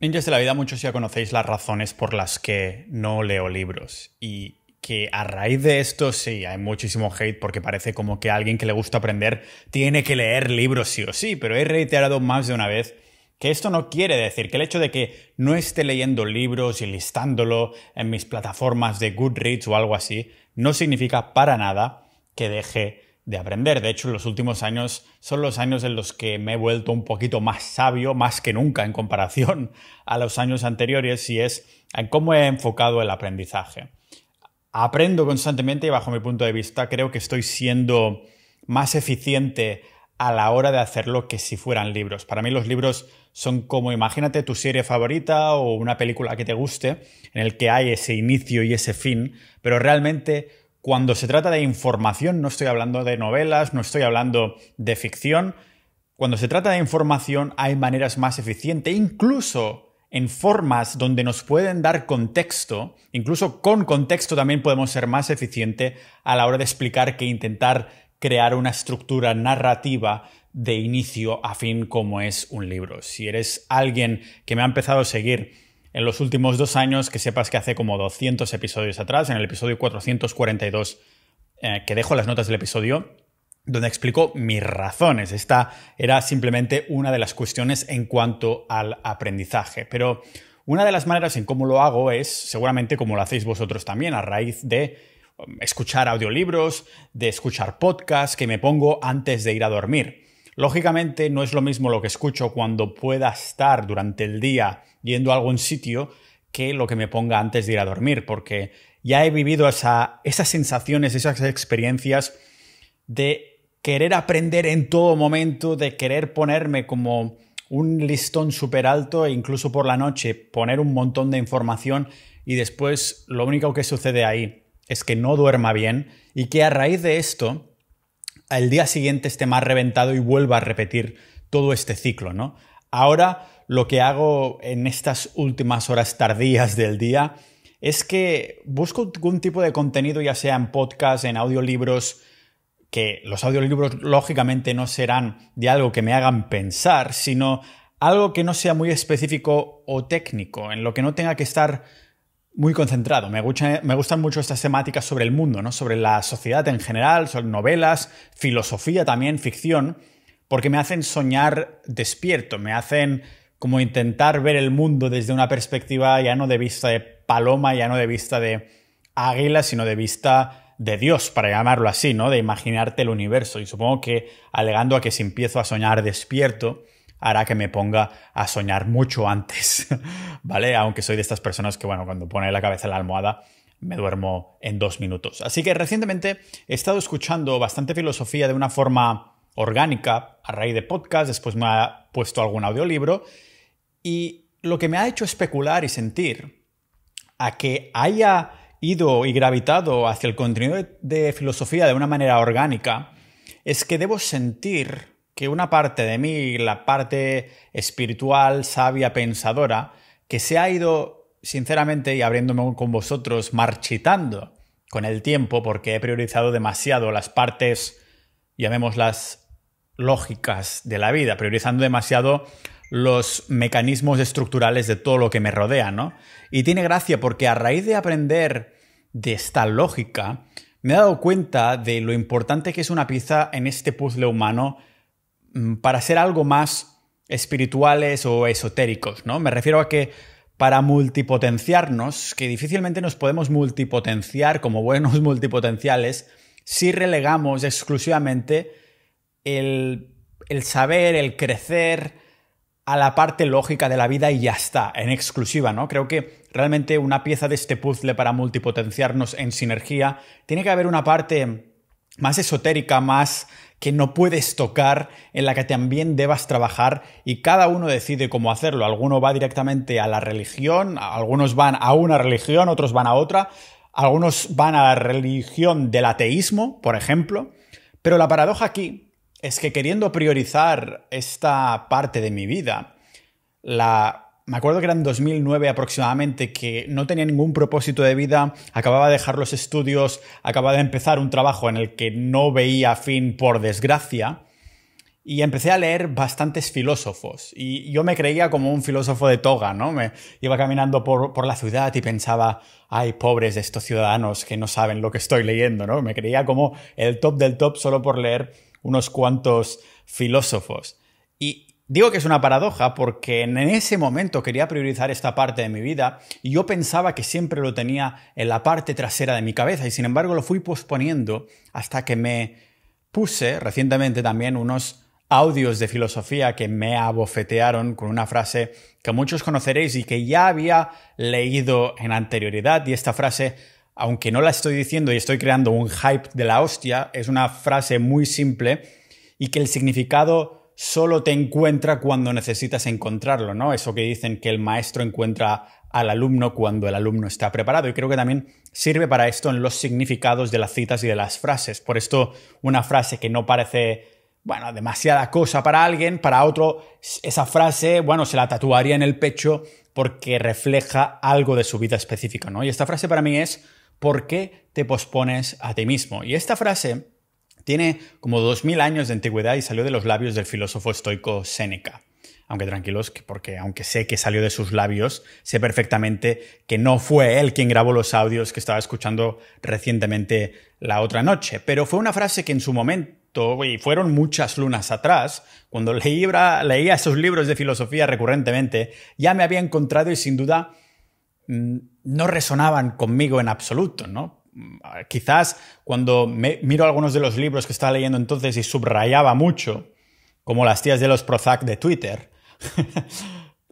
Ninjas de la vida, muchos ya conocéis las razones por las que no leo libros. Y que a raíz de esto sí, hay muchísimo hate porque parece como que alguien que le gusta aprender tiene que leer libros sí o sí. Pero he reiterado más de una vez que esto no quiere decir que el hecho de que no esté leyendo libros y listándolo en mis plataformas de Goodreads o algo así, no significa para nada que deje de aprender. De hecho, los últimos años son los años en los que me he vuelto un poquito más sabio, más que nunca en comparación a los años anteriores, y es en cómo he enfocado el aprendizaje. Aprendo constantemente y bajo mi punto de vista creo que estoy siendo más eficiente a la hora de hacerlo que si fueran libros. Para mí los libros son como, imagínate tu serie favorita o una película que te guste, en el que hay ese inicio y ese fin, pero realmente cuando se trata de información, no estoy hablando de novelas, no estoy hablando de ficción, cuando se trata de información hay maneras más eficientes, incluso en formas donde nos pueden dar contexto, incluso con contexto también podemos ser más eficientes a la hora de explicar que intentar crear una estructura narrativa de inicio a fin como es un libro. Si eres alguien que me ha empezado a seguir en los últimos 2 años, que sepas que hace como 200 episodios atrás, en el episodio 442, que dejo las notas del episodio, donde explico mis razones. Esta era simplemente una de las cuestiones en cuanto al aprendizaje. Pero una de las maneras en cómo lo hago es, seguramente como lo hacéis vosotros también, a raíz de escuchar audiolibros, de escuchar podcasts que me pongo antes de ir a dormir. Lógicamente no es lo mismo lo que escucho cuando pueda estar durante el día yendo a algún sitio que lo que me ponga antes de ir a dormir, porque ya he vivido esas sensaciones, esas experiencias de querer aprender en todo momento, de querer ponerme como un listón súper alto e incluso por la noche poner un montón de información y después lo único que sucede ahí es que no duerma bien y que a raíz de esto al día siguiente esté más reventado y vuelva a repetir todo este ciclo, ¿no? Ahora lo que hago en estas últimas horas tardías del día es que busco algún tipo de contenido, ya sea en podcast, en audiolibros, que los audiolibros lógicamente no serán de algo que me hagan pensar, sino algo que no sea muy específico o técnico, en lo que no tenga que estar muy concentrado. Me gustan mucho estas temáticas sobre el mundo, ¿no? Sobre la sociedad en general, sobre novelas, filosofía también, ficción, porque me hacen soñar despierto, me hacen como intentar ver el mundo desde una perspectiva ya no de vista de paloma, ya no de vista de águila, sino de vista de Dios, para llamarlo así, ¿no? De imaginarte el universo. Y supongo que alegando a que si empiezo a soñar despierto, hará que me ponga a soñar mucho antes, ¿vale? Aunque soy de estas personas que, bueno, cuando pone la cabeza en la almohada me duermo en 2 minutos. Así que recientemente he estado escuchando bastante filosofía de una forma orgánica a raíz de podcast, después me ha puesto algún audiolibro y lo que me ha hecho especular y sentir a que haya ido y gravitado hacia el contenido de filosofía de una manera orgánica es que debo sentir que una parte de mí, la parte espiritual, sabia, pensadora, que se ha ido, sinceramente, y abriéndome con vosotros, marchitando con el tiempo porque he priorizado demasiado las partes, llamémoslas, lógicas de la vida, priorizando demasiado los mecanismos estructurales de todo lo que me rodea, ¿no? Y tiene gracia porque a raíz de aprender de esta lógica, me he dado cuenta de lo importante que es una pieza en este puzzle humano para ser algo más espirituales o esotéricos, ¿no? Me refiero a que para multipotenciarnos, que difícilmente nos podemos multipotenciar como buenos multipotenciales, si relegamos exclusivamente el saber, el crecer a la parte lógica de la vida y ya está, en exclusiva, ¿no? Creo que realmente una pieza de este puzzle para multipotenciarnos en sinergia tiene que haber una parte más esotérica, más que no puedes tocar, en la que también debas trabajar y cada uno decide cómo hacerlo. Alguno va directamente a la religión, algunos van a una religión, otros van a otra, algunos van a la religión del ateísmo, por ejemplo, pero la paradoja aquí es que queriendo priorizar esta parte de mi vida, me acuerdo que era en 2009 aproximadamente, que no tenía ningún propósito de vida, acababa de dejar los estudios, acababa de empezar un trabajo en el que no veía fin por desgracia, y empecé a leer bastantes filósofos. Y yo me creía como un filósofo de toga, ¿no? Me iba caminando por la ciudad y pensaba, ay, pobres de estos ciudadanos que no saben lo que estoy leyendo, ¿no? Me creía como el top del top solo por leer unos cuantos filósofos. Y digo que es una paradoja porque en ese momento quería priorizar esta parte de mi vida y yo pensaba que siempre lo tenía en la parte trasera de mi cabeza y sin embargo lo fui posponiendo hasta que me puse recientemente también unos audios de filosofía que me abofetearon con una frase que muchos conoceréis y que ya había leído en anterioridad, y esta frase, aunque no la estoy diciendo y estoy creando un hype de la hostia, es una frase muy simple y que el significado solo te encuentra cuando necesitas encontrarlo, ¿no? Eso que dicen que el maestro encuentra al alumno cuando el alumno está preparado. Y creo que también sirve para esto en los significados de las citas y de las frases. Por esto, una frase que no parece, bueno, demasiada cosa para alguien, para otro, esa frase, bueno, se la tatuaría en el pecho porque refleja algo de su vida específica, ¿no? Y esta frase para mí es, ¿por qué te pospones a ti mismo? Y esta frase tiene como 2000 años de antigüedad y salió de los labios del filósofo estoico Séneca. Aunque tranquilos, porque aunque sé que salió de sus labios, sé perfectamente que no fue él quien grabó los audios que estaba escuchando recientemente la otra noche. Pero fue una frase que en su momento, y fueron muchas lunas atrás, cuando leía esos libros de filosofía recurrentemente, ya me había encontrado y sin duda no resonaban conmigo en absoluto, ¿no? Quizás cuando miro algunos de los libros que estaba leyendo entonces y subrayaba mucho, como las tías de los Prozac de Twitter,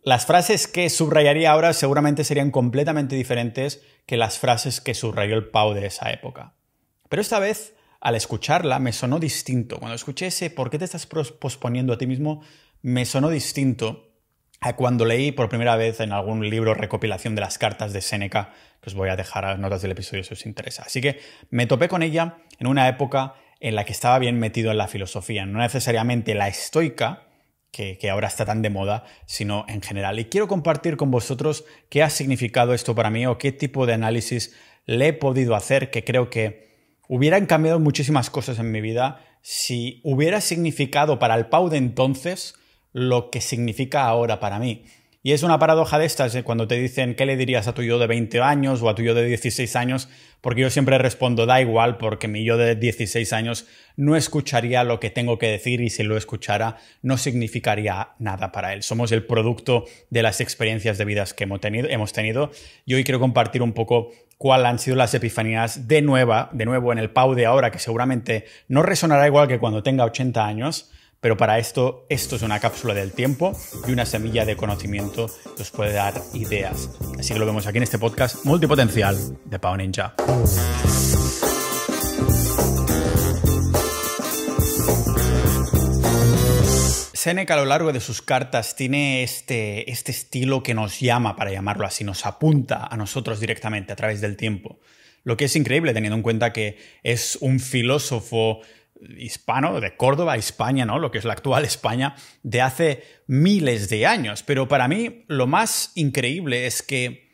las frases que subrayaría ahora seguramente serían completamente diferentes que las frases que subrayó el Pau de esa época. Pero esta vez, al escucharla, me sonó distinto. Cuando escuché ese ¿por qué te estás posponiendo a ti mismo?, me sonó distinto a cuando leí por primera vez en algún libro recopilación de las cartas de Séneca, que os voy a dejar a las notas del episodio si os interesa. Así que me topé con ella en una época en la que estaba bien metido en la filosofía, no necesariamente la estoica, que ahora está tan de moda, sino en general. Y quiero compartir con vosotros qué ha significado esto para mí o qué tipo de análisis le he podido hacer, que creo que hubieran cambiado muchísimas cosas en mi vida si hubiera significado para el Pau de entonces lo que significa ahora para mí. Y es una paradoja de estas, cuando te dicen ¿qué le dirías a tu yo de 20 años o a tu yo de 16 años? Porque yo siempre respondo da igual, porque mi yo de 16 años no escucharía lo que tengo que decir y si lo escuchara no significaría nada para él. Somos el producto de las experiencias de vidas que hemos tenido y hoy quiero compartir un poco cuáles han sido las epifanías de nuevo en el Pau de ahora, que seguramente no resonará igual que cuando tenga 80 años, pero para esto es una cápsula del tiempo y una semilla de conocimiento que os puede dar ideas. Así que lo vemos aquí en este podcast multipotencial de Pau Ninja. Séneca a lo largo de sus cartas tiene este estilo que nos llama, para llamarlo así, nos apunta a nosotros directamente a través del tiempo. Lo que es increíble teniendo en cuenta que es un filósofo hispano, de Córdoba, España, ¿no? Lo que es la actual España, de hace miles de años. Pero para mí lo más increíble es que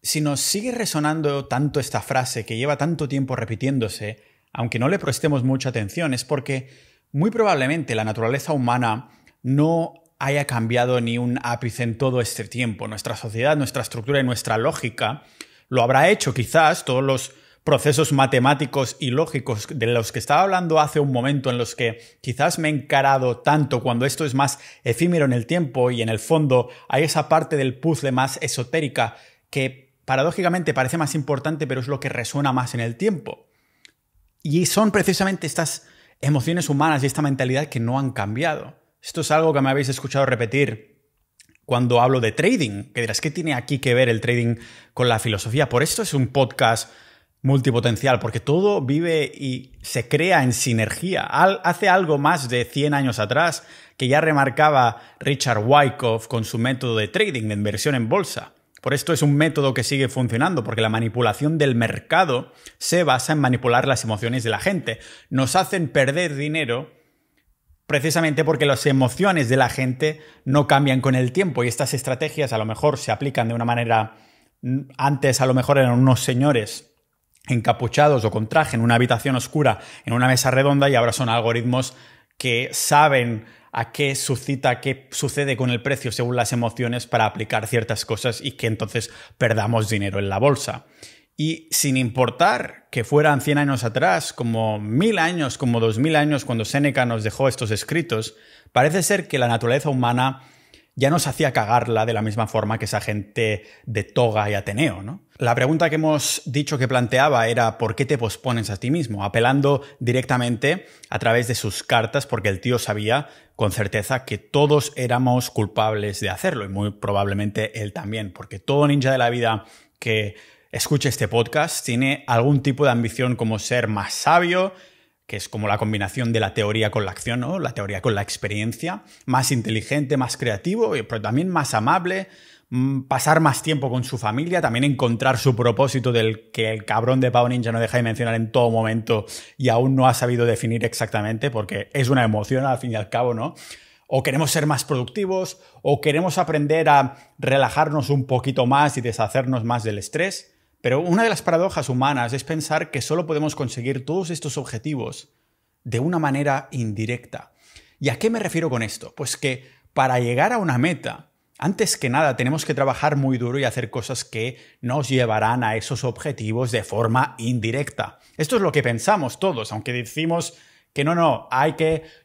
si nos sigue resonando tanto esta frase que lleva tanto tiempo repitiéndose, aunque no le prestemos mucha atención, es porque muy probablemente la naturaleza humana no haya cambiado ni un ápice en todo este tiempo. Nuestra sociedad, nuestra estructura y nuestra lógica lo habrá hecho quizás todos los procesos matemáticos y lógicos de los que estaba hablando hace un momento, en los que quizás me he encarado tanto cuando esto es más efímero en el tiempo y en el fondo hay esa parte del puzzle más esotérica que paradójicamente parece más importante, pero es lo que resuena más en el tiempo. Y son precisamente estas emociones humanas y esta mentalidad que no han cambiado. Esto es algo que me habéis escuchado repetir cuando hablo de trading, que dirás, ¿qué tiene aquí que ver el trading con la filosofía? Por esto es un podcast multipotencial, porque todo vive y se crea en sinergia. Hace algo más de 100 años atrás que ya remarcaba Richard Wyckoff con su método de trading, de inversión en bolsa. Por esto es un método que sigue funcionando, porque la manipulación del mercado se basa en manipular las emociones de la gente. Nos hacen perder dinero precisamente porque las emociones de la gente no cambian con el tiempo y estas estrategias a lo mejor se aplican de una manera. Antes a lo mejor eran unos señores encapuchados o con traje en una habitación oscura, en una mesa redonda, y ahora son algoritmos que saben a qué suscita, qué sucede con el precio según las emociones para aplicar ciertas cosas y que entonces perdamos dinero en la bolsa. Y sin importar que fueran 100 años atrás, como 1000 años, como 2000 años, cuando Séneca nos dejó estos escritos, parece ser que la naturaleza humana ya nos hacía cagarla de la misma forma que esa gente de toga y Ateneo, ¿no? La pregunta que hemos dicho que planteaba era ¿por qué te pospones a ti mismo? Apelando directamente a través de sus cartas, porque el tío sabía con certeza que todos éramos culpables de hacerlo, y muy probablemente él también, porque todo ninja de la vida que escuche este podcast tiene algún tipo de ambición como ser más sabio, que es como la combinación de la teoría con la acción, ¿no? La teoría con la experiencia, más inteligente, más creativo, pero también más amable, pasar más tiempo con su familia, también encontrar su propósito del que el cabrón de Pau Ninja no deja de mencionar en todo momento y aún no ha sabido definir exactamente, porque es una emoción al fin y al cabo, ¿no? O queremos ser más productivos, o queremos aprender a relajarnos un poquito más y deshacernos más del estrés. Pero una de las paradojas humanas es pensar que solo podemos conseguir todos estos objetivos de una manera indirecta. ¿Y a qué me refiero con esto? Pues que para llegar a una meta, antes que nada tenemos que trabajar muy duro y hacer cosas que nos llevarán a esos objetivos de forma indirecta. Esto es lo que pensamos todos, aunque decimos que no,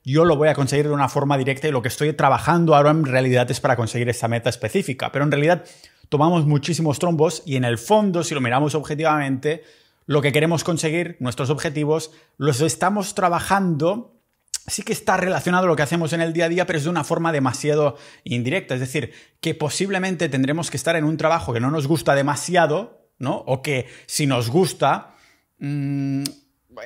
yo lo voy a conseguir de una forma directa y lo que estoy trabajando ahora en realidad es para conseguir esa meta específica. Pero en realidad tomamos muchísimos trombos y en el fondo, si lo miramos objetivamente, lo que queremos conseguir, nuestros objetivos, los estamos trabajando. Sí que está relacionado a lo que hacemos en el día a día, pero es de una forma demasiado indirecta. Es decir, que posiblemente tendremos que estar en un trabajo que no nos gusta demasiado, ¿no? O que si nos gusta,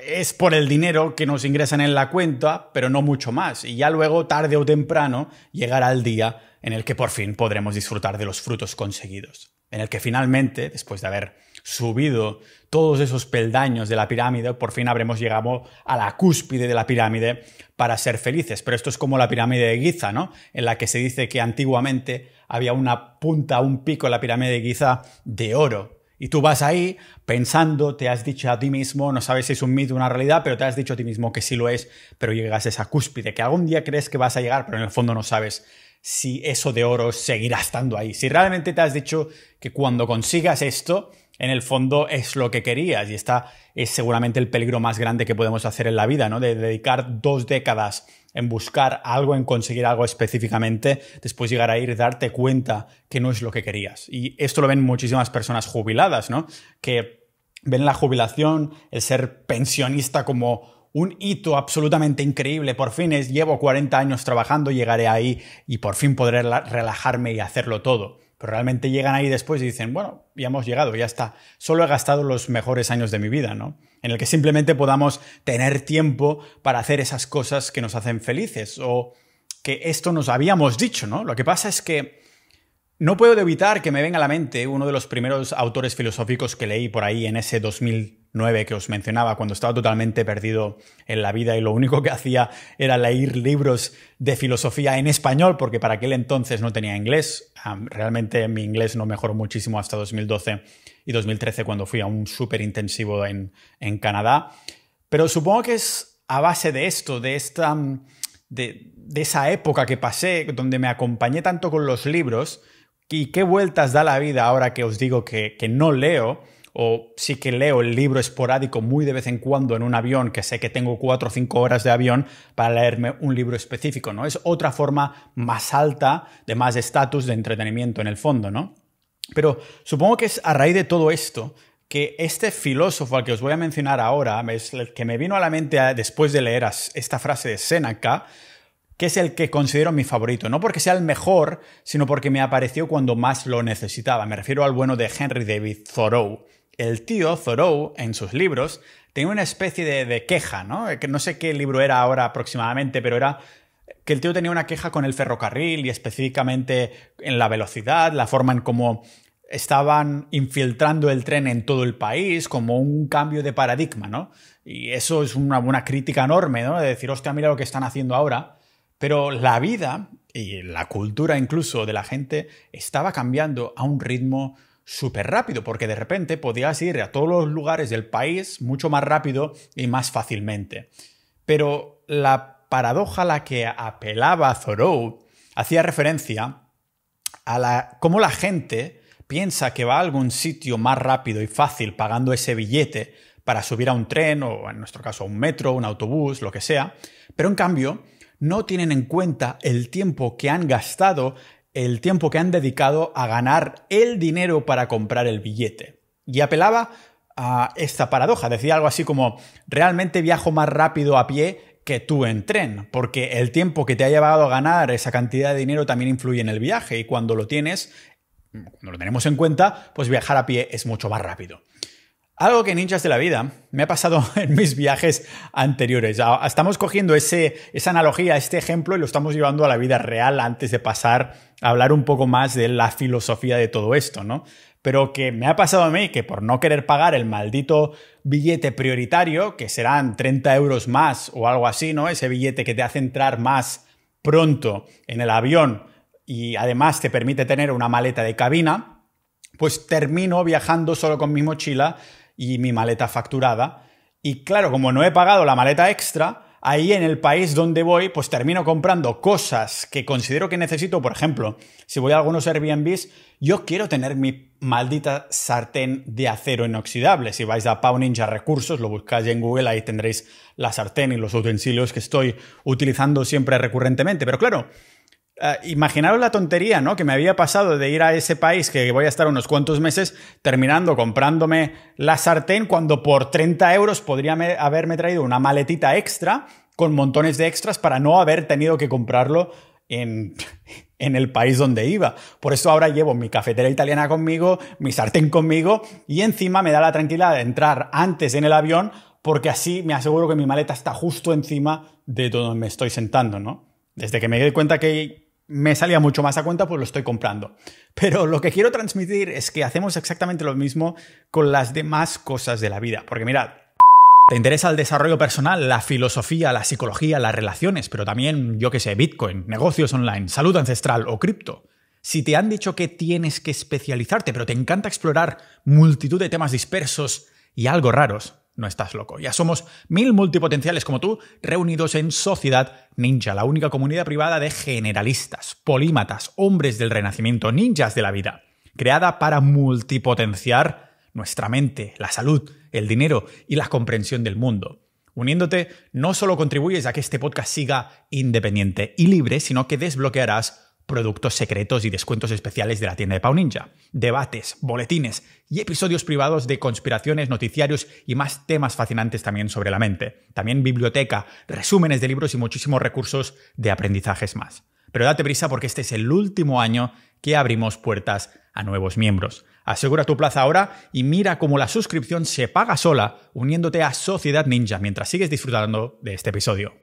es por el dinero que nos ingresan en la cuenta, pero no mucho más. Y ya luego, tarde o temprano, llegará el día en el que por fin podremos disfrutar de los frutos conseguidos. En el que finalmente, después de haber subido todos esos peldaños de la pirámide, por fin habremos llegado a la cúspide de la pirámide para ser felices. Pero esto es como la pirámide de Giza, ¿no? En la que se dice que antiguamente había una punta, un pico en la pirámide de Giza de oro. Y tú vas ahí pensando, te has dicho a ti mismo, no sabes si es un mito o una realidad, pero te has dicho a ti mismo que sí lo es, pero llegas a esa cúspide, que algún día crees que vas a llegar, pero en el fondo no sabes si eso de oro seguirá estando ahí. Si realmente te has dicho que cuando consigas esto, en el fondo es lo que querías, y esta es seguramente el peligro más grande que podemos hacer en la vida, ¿no? De dedicar 2 décadas en buscar algo, en conseguir algo específicamente, después llegar a ir y darte cuenta que no es lo que querías. Y esto lo ven muchísimas personas jubiladas, ¿no? Que ven la jubilación, el ser pensionista como un hito absolutamente increíble. Por fin llevo 40 años trabajando, llegaré ahí y por fin podré relajarme y hacerlo todo. Pero realmente llegan ahí después y dicen, bueno, ya hemos llegado, ya está. Solo he gastado los mejores años de mi vida, ¿no? En el que simplemente podamos tener tiempo para hacer esas cosas que nos hacen felices. O que esto nos habíamos dicho, ¿no? Lo que pasa es que no puedo evitar que me venga a la mente uno de los primeros autores filosóficos que leí por ahí en ese 2009 que os mencionaba, cuando estaba totalmente perdido en la vida y lo único que hacía era leer libros de filosofía en español, porque para aquel entonces no tenía inglés. Realmente mi inglés no mejoró muchísimo hasta 2012 y 2013 cuando fui a un súper intensivo en Canadá. Pero supongo que es a base de esto, de esa época que pasé, donde me acompañé tanto con los libros. ¿Y qué vueltas da la vida ahora que os digo que no leo? O sí que leo el libro esporádico muy de vez en cuando en un avión, que sé que tengo 4 o 5 horas de avión para leerme un libro específico, ¿no? Es otra forma más alta, de más estatus, de entretenimiento en el fondo, ¿no? Pero supongo que es a raíz de todo esto que este filósofo al que os voy a mencionar ahora, es el que me vino a la mente después de leer esta frase de Séneca, que es el que considero mi favorito. No porque sea el mejor, sino porque me apareció cuando más lo necesitaba. Me refiero al bueno de Henry David Thoreau. El tío Thoreau, en sus libros, tenía una especie de queja, ¿no? Que no sé qué libro era ahora aproximadamente, pero era que el tío tenía una queja con el ferrocarril y específicamente en la velocidad, la forma en cómo estaban infiltrando el tren en todo el país, como un cambio de paradigma, ¿no? Y eso es una crítica enorme, ¿no? De decir, hostia, mira lo que están haciendo ahora. Pero la vida y la cultura incluso de la gente estaba cambiando a un ritmo súper rápido, porque de repente podías ir a todos los lugares del país mucho más rápido y más fácilmente. Pero la paradoja a la que apelaba Thoreau hacía referencia a cómo la gente piensa que va a algún sitio más rápido y fácil pagando ese billete para subir a un tren o, en nuestro caso, a un metro, un autobús, lo que sea, pero en cambio no tienen en cuenta el tiempo que han gastado, el tiempo que han dedicado a ganar el dinero para comprar el billete. Y apelaba a esta paradoja, decía algo así como: realmente viajo más rápido a pie que tú en tren, porque el tiempo que te ha llevado a ganar esa cantidad de dinero también influye en el viaje, y cuando lo tenemos en cuenta, pues viajar a pie es mucho más rápido. Algo que, ninjas de la vida, me ha pasado en mis viajes anteriores. Estamos cogiendo esa analogía, este ejemplo, y lo estamos llevando a la vida real antes de pasar a hablar un poco más de la filosofía de todo esto, ¿no? Pero que me ha pasado a mí que por no querer pagar el maldito billete prioritario, que serán 30 euros más o algo así, ¿no? Ese billete que te hace entrar más pronto en el avión y además te permite tener una maleta de cabina, pues termino viajando solo con mi mochila y mi maleta facturada. Y claro, como no he pagado la maleta extra, ahí en el país donde voy, pues termino comprando cosas que considero que necesito. Por ejemplo, si voy a algunos Airbnbs, yo quiero tener mi maldita sartén de acero inoxidable. Si vais a Pau Ninja Recursos, lo buscáis en Google, ahí tendréis la sartén y los utensilios que estoy utilizando siempre recurrentemente. Pero claro, imaginaros la tontería, ¿no?, que me había pasado de ir a ese país que voy a estar unos cuantos meses terminando comprándome la sartén cuando por 30 euros podría haberme traído una maletita extra con montones de extras para no haber tenido que comprarlo en el país donde iba. Por eso ahora llevo mi cafetera italiana conmigo, mi sartén conmigo, y encima me da la tranquilidad de entrar antes en el avión, porque así me aseguro que mi maleta está justo encima de donde me estoy sentando, ¿no? Desde que me di cuenta que me salía mucho más a cuenta, pues lo estoy comprando. Pero lo que quiero transmitir es que hacemos exactamente lo mismo con las demás cosas de la vida. Porque mirad, te interesa el desarrollo personal, la filosofía, la psicología, las relaciones, pero también, yo qué sé, Bitcoin, negocios online, salud ancestral o cripto. Si te han dicho que tienes que especializarte, pero te encanta explorar multitud de temas dispersos y algo raros, no estás loco. Ya somos 1000 multipotenciales como tú reunidos en Sociedad Ninja, la única comunidad privada de generalistas, polímatas, hombres del renacimiento, ninjas de la vida, creada para multipotenciar nuestra mente, la salud, el dinero y la comprensión del mundo. Uniéndote, no solo contribuyes a que este podcast siga independiente y libre, sino que desbloquearás productos secretos y descuentos especiales de la tienda de Pau Ninja, debates, boletines y episodios privados de conspiraciones, noticiarios y más temas fascinantes también sobre la mente. También biblioteca, resúmenes de libros y muchísimos recursos de aprendizajes más. Pero date prisa porque este es el último año que abrimos puertas a nuevos miembros. Asegura tu plaza ahora y mira cómo la suscripción se paga sola uniéndote a Sociedad Ninja mientras sigues disfrutando de este episodio.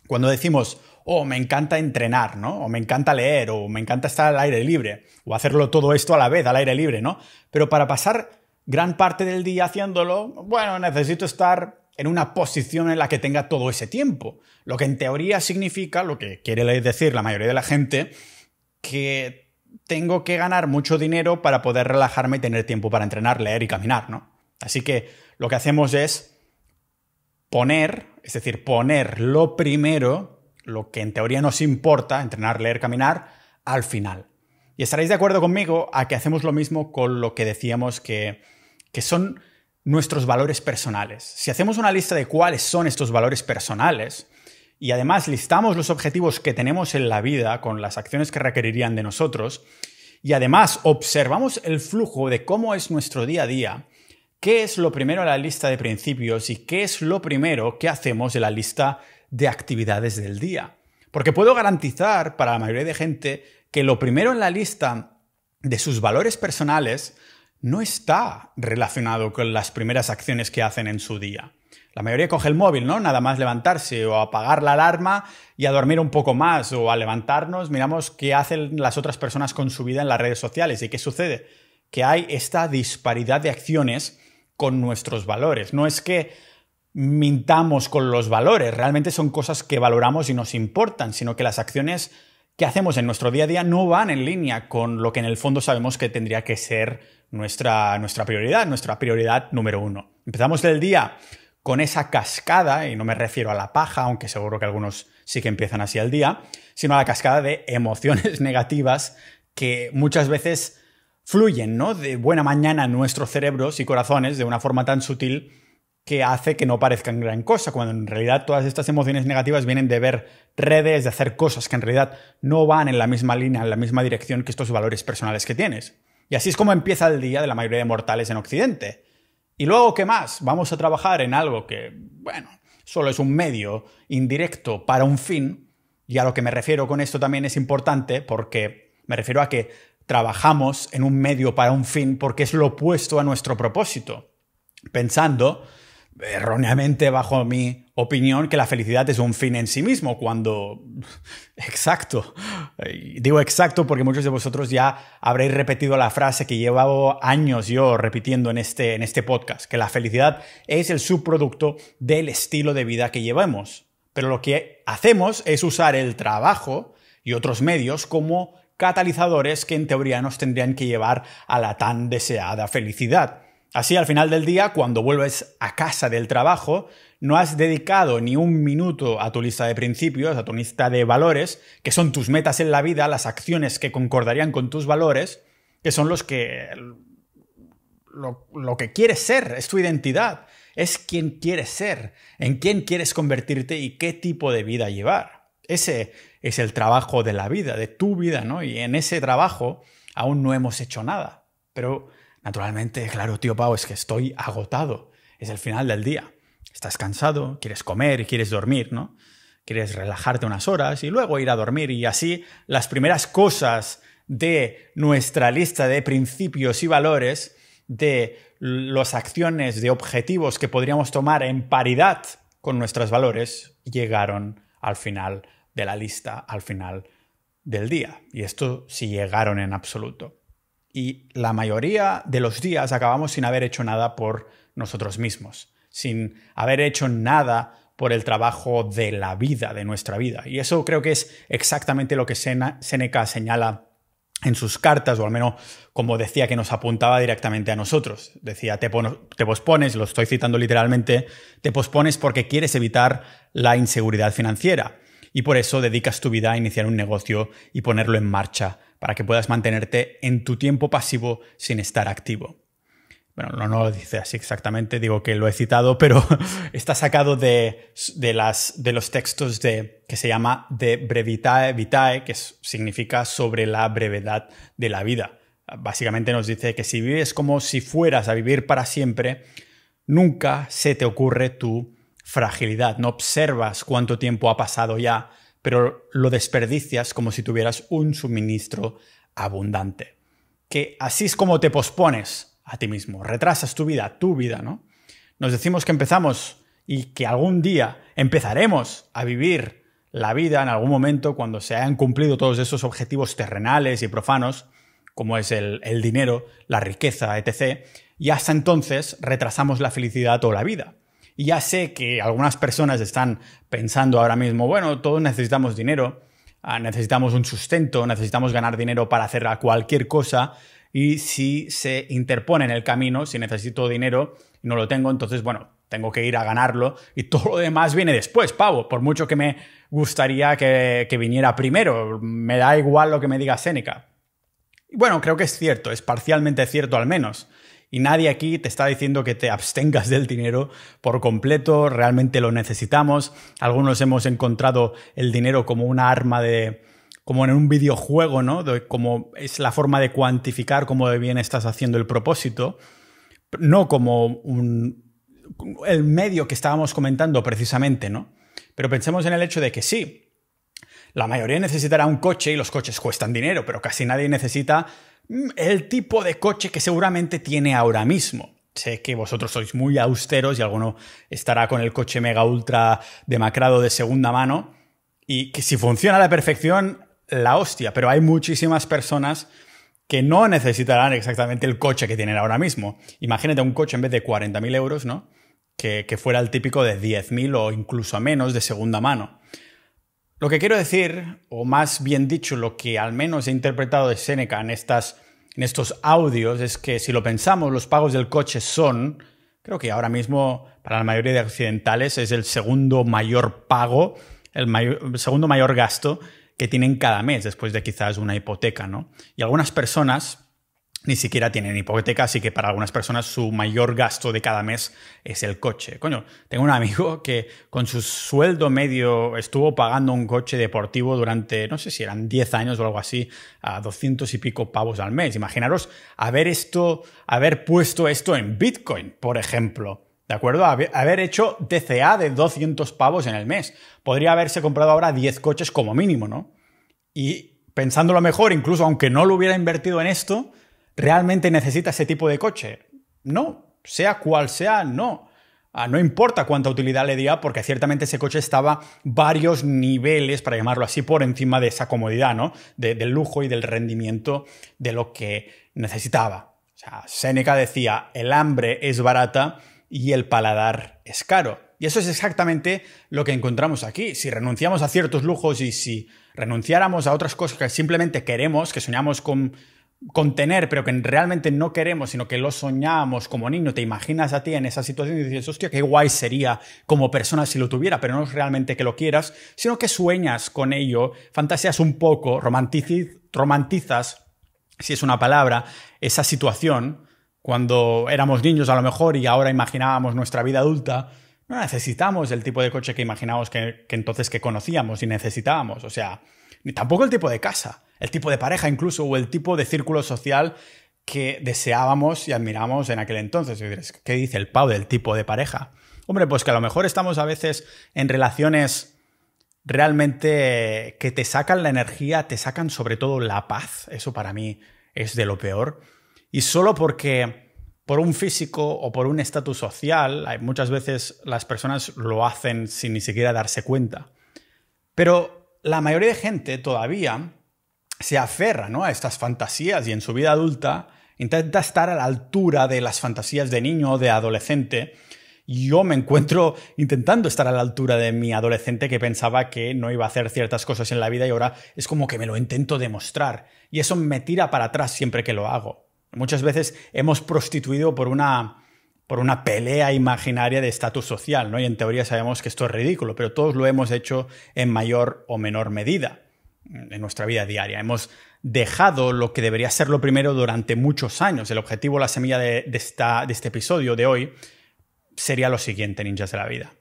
Cuando decimos, oh, me encanta entrenar, ¿no? O me encanta leer, o me encanta estar al aire libre, o hacerlo todo esto a la vez al aire libre, ¿no? Pero para pasar gran parte del día haciéndolo, bueno, necesito estar en una posición en la que tenga todo ese tiempo. Lo que en teoría significa, lo que quiere decir la mayoría de la gente, que tengo que ganar mucho dinero para poder relajarme y tener tiempo para entrenar, leer y caminar, ¿no? Así que lo que hacemos es poner lo primero, lo que en teoría nos importa, entrenar, leer, caminar, al final. Y estaréis de acuerdo conmigo a que hacemos lo mismo con lo que decíamos que son nuestros valores personales. Si hacemos una lista de cuáles son estos valores personales y además listamos los objetivos que tenemos en la vida con las acciones que requerirían de nosotros y además observamos el flujo de cómo es nuestro día a día, ¿qué es lo primero en la lista de principios y qué es lo primero que hacemos en la lista de actividades del día? Porque puedo garantizar para la mayoría de gente que lo primero en la lista de sus valores personales no está relacionado con las primeras acciones que hacen en su día. La mayoría coge el móvil, ¿no? Nada más levantarse o apagar la alarma y a dormir un poco más, o a levantarnos miramos qué hacen las otras personas con su vida en las redes sociales. ¿Y qué sucede? Que hay esta disparidad de acciones con nuestros valores. No es que mintamos con los valores, realmente son cosas que valoramos y nos importan, sino que las acciones que hacemos en nuestro día a día no van en línea con lo que en el fondo sabemos que tendría que ser nuestra prioridad número uno. Empezamos el día con esa cascada, y no me refiero a la paja, aunque seguro que algunos sí que empiezan así al día, sino a la cascada de emociones negativas que muchas veces fluyen, ¿no?, de buena mañana en nuestros cerebros y corazones de una forma tan sutil que hace que no parezcan gran cosa, cuando en realidad todas estas emociones negativas vienen de ver redes, de hacer cosas que en realidad no van en la misma línea, en la misma dirección que estos valores personales que tienes. Y así es como empieza el día de la mayoría de mortales en Occidente. Y luego, ¿qué más? Vamos a trabajar en algo que, bueno, solo es un medio indirecto para un fin, y a lo que me refiero con esto también es importante porque me refiero a que trabajamos en un medio para un fin porque es lo opuesto a nuestro propósito, pensando erróneamente, bajo mi opinión, que la felicidad es un fin en sí mismo, cuando... Exacto. Digo exacto porque muchos de vosotros ya habréis repetido la frase que llevaba años yo repitiendo en este podcast, que la felicidad es el subproducto del estilo de vida que llevamos. Pero lo que hacemos es usar el trabajo y otros medios como catalizadores que en teoría nos tendrían que llevar a la tan deseada felicidad. Así, al final del día, cuando vuelves a casa del trabajo, no has dedicado ni un minuto a tu lista de principios, a tu lista de valores, que son tus metas en la vida, las acciones que concordarían con tus valores, que son los que... lo que quieres ser, es tu identidad, es quién quieres ser, en quién quieres convertirte y qué tipo de vida llevar. Ese es el trabajo de la vida, de tu vida, ¿no? Y en ese trabajo aún no hemos hecho nada, pero... Naturalmente, claro, tío Pau, es que estoy agotado. Es el final del día. Estás cansado, quieres comer y quieres dormir, ¿no? Quieres relajarte unas horas y luego ir a dormir. Y así, las primeras cosas de nuestra lista de principios y valores, de las acciones, de objetivos que podríamos tomar en paridad con nuestros valores, llegaron al final de la lista, al final del día. Y esto sí llegaron en absoluto. Y la mayoría de los días acabamos sin haber hecho nada por nosotros mismos, sin haber hecho nada por el trabajo de la vida, de nuestra vida. Y eso creo que es exactamente lo que Séneca señala en sus cartas, o al menos como decía que nos apuntaba directamente a nosotros. Decía, te pospones, lo estoy citando literalmente, te pospones porque quieres evitar la inseguridad financiera y por eso dedicas tu vida a iniciar un negocio y ponerlo en marcha para que puedas mantenerte en tu tiempo pasivo sin estar activo. Bueno, no lo dice así exactamente, digo que lo he citado, pero está sacado de los textos que se llama De Brevitae Vitae, que significa sobre la brevedad de la vida. Básicamente nos dice que si vives como si fueras a vivir para siempre, nunca se te ocurre tu fragilidad, no observas cuánto tiempo ha pasado ya, pero lo desperdicias como si tuvieras un suministro abundante. Que así es como te pospones a ti mismo, retrasas tu vida, ¿no? Nos decimos que empezamos y que algún día empezaremos a vivir la vida en algún momento cuando se hayan cumplido todos esos objetivos terrenales y profanos, como es el dinero, la riqueza, etc. Y hasta entonces retrasamos la felicidad o la vida. Y ya sé que algunas personas están pensando ahora mismo, bueno, todos necesitamos dinero, necesitamos un sustento, necesitamos ganar dinero para hacer cualquier cosa, y si se interpone en el camino, si necesito dinero y no lo tengo, entonces, bueno, tengo que ir a ganarlo y todo lo demás viene después, pavo, por mucho que me gustaría que viniera primero, me da igual lo que me diga Séneca. Y bueno, creo que es cierto, es parcialmente cierto al menos. Y nadie aquí te está diciendo que te abstengas del dinero por completo, realmente lo necesitamos. Algunos hemos encontrado el dinero como una arma como en un videojuego, ¿no? Como es la forma de cuantificar cómo de bien estás haciendo el propósito, no como el medio que estábamos comentando precisamente, ¿no? Pero pensemos en el hecho de que sí, la mayoría necesitará un coche y los coches cuestan dinero, pero casi nadie necesita el tipo de coche que seguramente tiene ahora mismo. Sé que vosotros sois muy austeros y alguno estará con el coche mega ultra demacrado de segunda mano y que si funciona a la perfección, la hostia, pero hay muchísimas personas que no necesitarán exactamente el coche que tienen ahora mismo. Imagínate un coche en vez de 40.000 euros, ¿no? Que fuera el típico de 10.000 o incluso menos de segunda mano. Lo que quiero decir, o más bien dicho, lo que al menos he interpretado de Séneca en estos audios, es que si lo pensamos, los pagos del coche son Creo que ahora mismo para la mayoría de occidentales es el segundo mayor pago, el segundo mayor gasto que tienen cada mes después de quizás una hipoteca, ¿no? Y algunas personas ni siquiera tienen hipoteca, así que para algunas personas su mayor gasto de cada mes es el coche. Coño, tengo un amigo que con su sueldo medio estuvo pagando un coche deportivo durante, no sé si eran 10 años o algo así, a 200 y pico pavos al mes. Imaginaros haber puesto esto en Bitcoin, por ejemplo. ¿De acuerdo? Haber hecho DCA de 200 pavos en el mes. Podría haberse comprado ahora 10 coches como mínimo, ¿no? Y pensándolo mejor, incluso aunque no lo hubiera invertido en esto, ¿realmente necesita ese tipo de coche? No, sea cual sea, no. No importa cuánta utilidad le diera, porque ciertamente ese coche estaba varios niveles, para llamarlo así, por encima de esa comodidad, ¿no? Del lujo y del rendimiento de lo que necesitaba. O sea, Séneca decía, el hambre es barata y el paladar es caro. Y eso es exactamente lo que encontramos aquí. Si renunciamos a ciertos lujos y si renunciáramos a otras cosas que simplemente queremos, que soñamos con tener, pero que realmente no queremos, sino que lo soñamos como niño, te imaginas a ti en esa situación y dices, hostia, qué guay sería como persona si lo tuviera, pero no es realmente que lo quieras, sino que sueñas con ello, fantaseas un poco, romantizas, si es una palabra, esa situación, cuando éramos niños a lo mejor y ahora imaginábamos nuestra vida adulta. No necesitamos el tipo de coche que imaginábamos que entonces que conocíamos y necesitábamos, o sea, ni tampoco el tipo de casa, el tipo de pareja incluso, o el tipo de círculo social que deseábamos y admiramos en aquel entonces. Y diréis, ¿qué dice el Pau del tipo de pareja? Hombre, pues que a lo mejor estamos a veces en relaciones realmente que te sacan la energía, te sacan sobre todo la paz. Eso para mí es de lo peor. Y solo porque por un físico o por un estatus social, muchas veces las personas lo hacen sin ni siquiera darse cuenta. Pero la mayoría de gente todavía se aferra, ¿no?, a estas fantasías y en su vida adulta intenta estar a la altura de las fantasías de niño o de adolescente. Yo me encuentro intentando estar a la altura de mi adolescente que pensaba que no iba a hacer ciertas cosas en la vida y ahora es como que me lo intento demostrar. Y eso me tira para atrás siempre que lo hago. Muchas veces hemos prostituido por una pelea imaginaria de estatus social, ¿no? Y en teoría sabemos que esto es ridículo, pero todos lo hemos hecho en mayor o menor medida en nuestra vida diaria. Hemos dejado lo que debería ser lo primero durante muchos años. El objetivo, la semilla de este episodio de hoy sería lo siguiente, ninjas de la vida.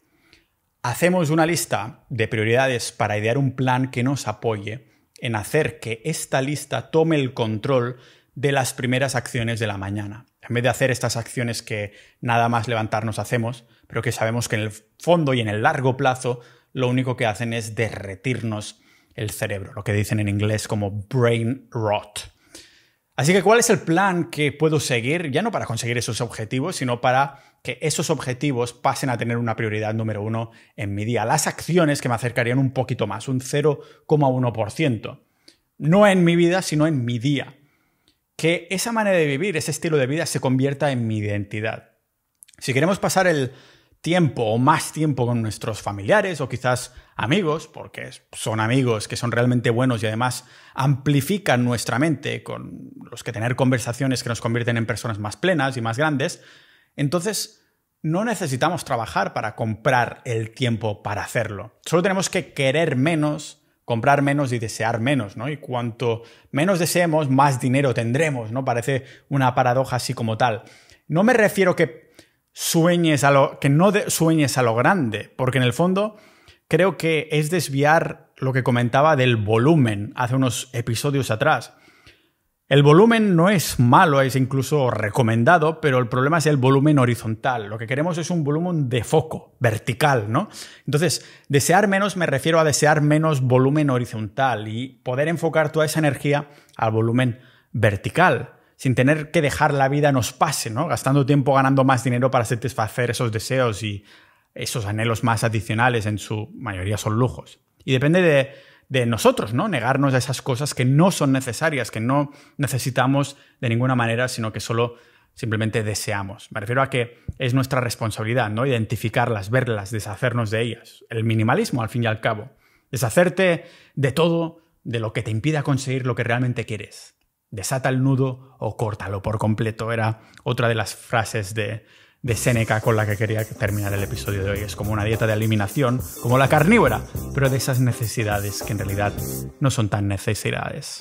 Hacemos una lista de prioridades para idear un plan que nos apoye en hacer que esta lista tome el control de las primeras acciones de la mañana. En vez de hacer estas acciones que nada más levantarnos hacemos, pero que sabemos que en el fondo y en el largo plazo lo único que hacen es derretirnos el cerebro, lo que dicen en inglés como brain rot. Así que, ¿cuál es el plan que puedo seguir? Ya no para conseguir esos objetivos, sino para que esos objetivos pasen a tener una prioridad número 1 en mi día. Las acciones que me acercarían un poquito más, un 0,1%. No en mi vida, sino en mi día. Que esa manera de vivir, ese estilo de vida, se convierta en mi identidad. Si queremos pasar el tiempo o más tiempo con nuestros familiares o quizás amigos, porque son amigos que son realmente buenos y además amplifican nuestra mente con los que tener conversaciones que nos convierten en personas más plenas y más grandes, entonces no necesitamos trabajar para comprar el tiempo para hacerlo. Solo tenemos que querer menos, comprar menos y desear menos, ¿no? Y cuanto menos deseemos, más dinero tendremos, ¿no? Parece una paradoja así como tal. No me refiero que sueñes no sueñes a lo grande, porque en el fondo creo que es desviar lo que comentaba del volumen hace unos episodios atrás. El volumen no es malo, es incluso recomendado, pero el problema es el volumen horizontal. Lo que queremos es un volumen de foco, vertical, ¿no? Entonces, desear menos me refiero a desear menos volumen horizontal y poder enfocar toda esa energía al volumen vertical, sin tener que dejar la vida nos pase, ¿no? Gastando tiempo ganando más dinero para satisfacer esos deseos y esos anhelos más adicionales, en su mayoría son lujos. Y depende de nosotros, ¿no? Negarnos a esas cosas que no son necesarias, que no necesitamos de ninguna manera, sino que solo simplemente deseamos. Me refiero a que es nuestra responsabilidad, ¿no? Identificarlas, verlas, deshacernos de ellas. El minimalismo, al fin y al cabo. Deshacerte de todo, de lo que te impida conseguir lo que realmente quieres. Desata el nudo o córtalo por completo. Era otra de las frases de de Séneca con la que quería terminar el episodio de hoy. Es como una dieta de eliminación, como la carnívora, pero de esas necesidades que en realidad no son tan necesidades.